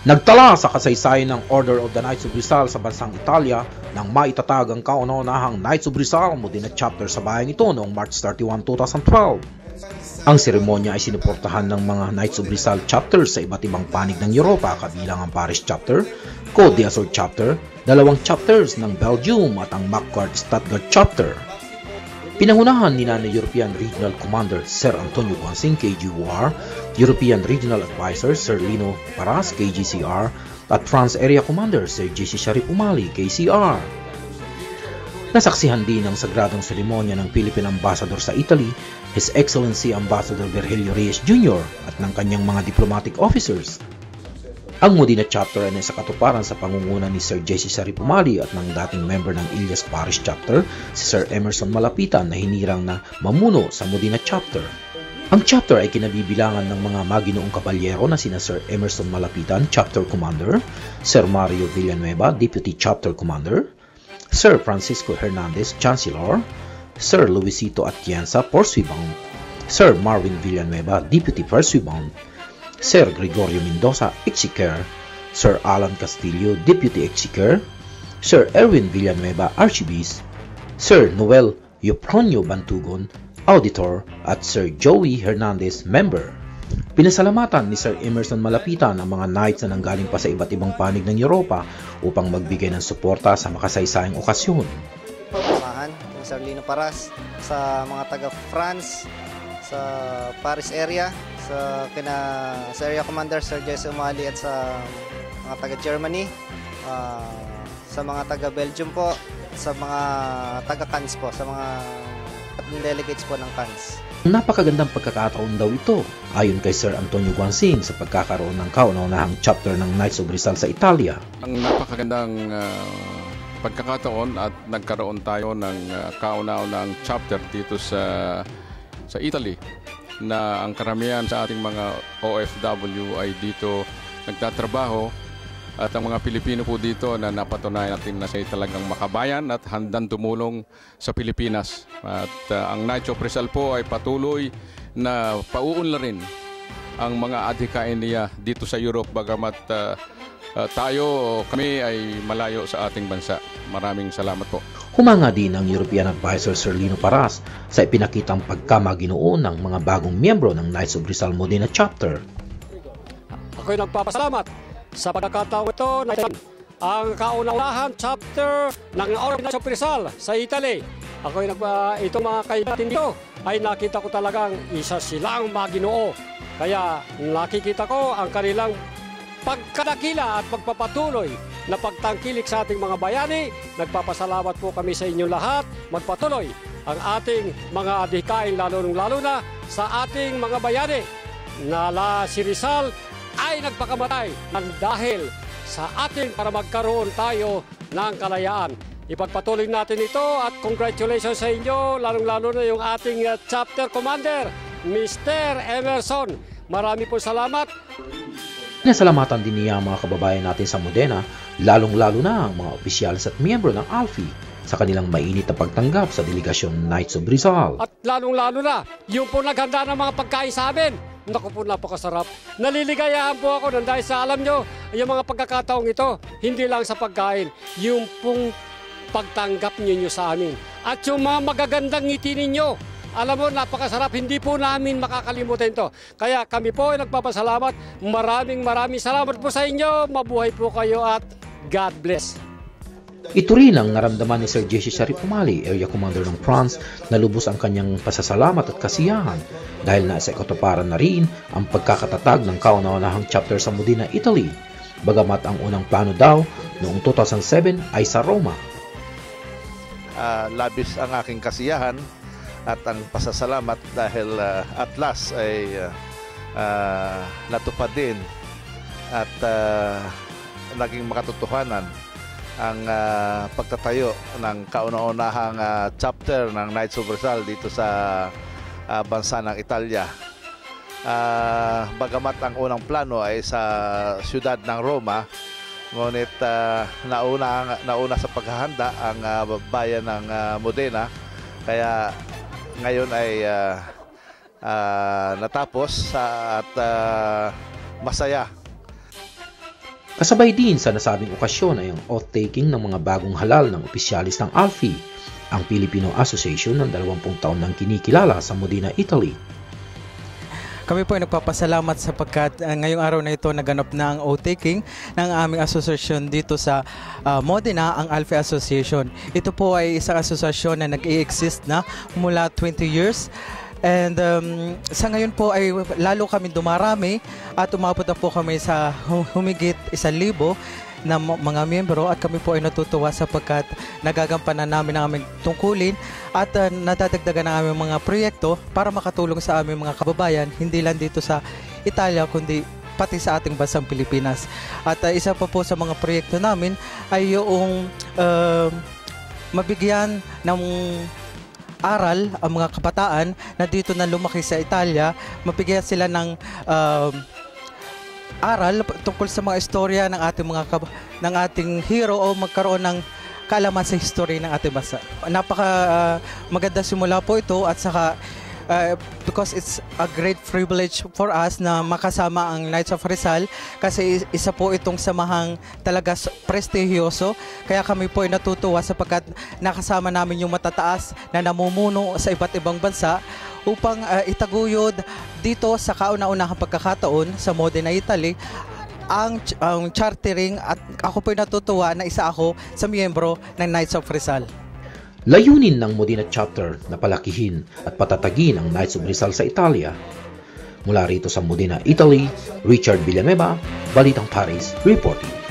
Nagtala sa kasaysayan ng Order of the Knights of Rizal sa bansang Italia nang maitatag ang kauna-unahang Knights of Rizal Modena chapter sa bayang ito noong March 31, 2012. Ang seremonya ay sinuportahan ng mga Knights of Rizal chapters sa iba't ibang panig ng Europa kabilang ang Paris chapter, Côte d'Azur chapter, dalawang chapters ng Belgium at ang Macquarie Stuttgart chapter. Pinangunahan ni European Regional Commander Sir Antonio Guansing KGUR, European Regional Advisor Sir Lino Paras KGCR at France Area Commander Sir JC Sharif Umali KCR. Nasaksihan din ang sagradong seremonya ng Philippine Ambassador sa Italy, His Excellency Ambassador Virgilio Reyes Jr. at ng kanyang mga diplomatic officers. Ang Modena chapter ay nasa katuparan sa pangunguna ni Sir Jesse Sharif Umali at ng dating member ng Ilyas Parish chapter, si Sir Emerson Malapitan na hinirang na mamuno sa Modena chapter. Ang chapter ay kinabibilangan ng mga maginoong kabalyero na sina Sir Emerson Malapitan, Chapter Commander, Sir Mario Villanueva, Deputy Chapter Commander, Sir Francisco Hernandez, Chancellor, Sir Luisito Atienza, Pursuivant, Sir Marvin Villanueva, Deputy Pursuivant, Sir Gregorio Mendoza, Executor, Sir Alan Castillo, Deputy Executor, Sir Erwin Villanueva, Archibis, Sir Noel Eupronio Bantugon, Auditor, at Sir Joey Hernandez, Member. Pinasalamatan ni Sir Emerson Malapitan ang mga knights na nanggaling pa sa iba't ibang panig ng Europa upang magbigay ng suporta sa makasaysayang okasyon. Samahan ni Sir Lino Paras sa mga taga-France, sa Paris area, sa Area Commander Sir Jesse Umali at sa mga taga-Germany, sa mga taga-Belgium po, sa mga taga-Cannes po, sa mga delegates po ng Cannes. Napakagandang pagkakataon daw ito, ayon kay Sir Antonio Guansing sa pagkakaroon ng kauna-unahang chapter ng Knights of Rizal sa Italia. Ang napakagandang pagkakataon at nagkaroon tayo ng kauna-unahang chapter dito sa Italy, na ang karamihan sa ating mga OFW ay dito nagtatrabaho at ang mga Pilipino po dito na napatunayan natin na siya talagang makabayan at handang tumulong sa Pilipinas. At ang Knights of Rizal po ay patuloy na pauunlarin ang mga adhikain niya dito sa Europe bagamat kami ay malayo sa ating bansa. Maraming salamat po. Humanga din ang European Advisor Sir Lino Paras sa ipinakitang pagkamaginoo ng mga bagong miyembro ng Knights of Rizal Modena chapter. Ako'y nagpapasalamat sa pagkakataon ito na ang kauna-unahang chapter ng Order of the Knights of Rizal sa Italy. Itong mga kaibigan dito ay nakita ko talagang isa silang maginoo. Kaya nakikita ko ang kanilang pagkadakila at pagpapatuloy na pagtangkilik sa ating mga bayani. Nagpapasalamat po kami sa inyong lahat. Magpatuloy ang ating mga adhikain lalo na sa ating mga bayani na si Rizal ay nagpakamatay dahil sa ating para magkaroon tayo ng kalayaan. Ipagpatuloy natin ito at congratulations sa inyo, lalo na yung ating chapter commander, Mr. Emerson. Marami po salamat. Pinasalamatan din niya ang mga kababayan natin sa Modena, lalong-lalo na ang mga opisyalis at miyembro ng ALFI sa kanilang mainit na pagtanggap sa delegasyon Knights of Rizal. At lalong-lalo na, yung po naghanda ng mga pagkain sa amin. Naku po, napakasarap. Naliligayahan po ako dahil sa alam nyo, yung mga pagkakataong ito, hindi lang sa pagkain, yung pong pagtanggap ninyo sa amin. At yung mga magagandang ngiti ninyo, alam mo, napakasarap. Hindi po namin makakalimutan ito. Kaya kami po ay nagpapasalamat. Maraming salamat po sa inyo. Mabuhay po kayo at God bless. Ito rin ang naramdaman ni Sir Jesse Sharif Umali, Area Commander ng France, na lubos ang kanyang pasasalamat at kasiyahan dahil nasa katuparan na rin ang pagkakatatag ng kauna-unahang chapter sa Modena, Italy. Bagamat ang unang plano daw noong 2007 ay sa Roma. Labis ang aking kasiyahan at ang pasasalamat dahil at last ay natupad din at naging makatotohanan ang pagtatayo ng kauna-unahang chapter ng Knights of Rizal dito sa bansa ng Italia. Bagamat ang unang plano ay sa siyudad ng Roma, ngunit nauna sa paghahanda ang bayan ng Modena, kaya ngayon ay natapos at masaya. Kasabay din sa nasabing okasyon ay ang oath-taking ng mga bagong halal ng opisyalis ng ALFI, ang Filipino Association ng 20 taon nang kinikilala sa Modena, Italy. Kami po ay nagpapasalamat sapagkat ngayong araw na ito naganap na ang oath-taking ng aming asosasyon dito sa Modena, ang ALFI Association. Ito po ay isang asosasyon na nag-i-exist na mula 20 years. And sa ngayon po ay lalo kami dumarami at umabot na po kami sa humigit 1,000 na mga miyembro at kami po ay natutuwa sapagkat nagagampanan namin ang aming tungkulin at nadadagdagan ang aming mga proyekto para makatulong sa aming mga kababayan, hindi lang dito sa Italia kundi pati sa ating bansang Pilipinas. At isa pa po sa mga proyekto namin ay yung mabigyan ng aral ang mga kabataan na dito na lumaki sa Italia, mabigyan sila ng aral tungkol sa mga istorya ng ating hero o magkaroon ng kaalaman sa history ng ating bansa. Napaka maganda simula po ito at saka because it's a great privilege for us na makasama ang Knights of Rizal kasi isa po itong samahang talaga prestigiyoso. Kaya kami po ay natutuwa sapagkat nakasama namin yung matataas na namumuno sa iba't ibang bansa upang itaguyod dito sa kauna-unahang pagkakataon sa Modena, Italy ang chartering at ako po ay natutuwa na isa ako sa miyembro ng Knights of Rizal. Layunin ng Modena Chapter na palakihin at patatagin ang Knights of Rizal sa Italia. Mula rito sa Modena, Italy, Richard Villanueva, Balitang Paris, reporting.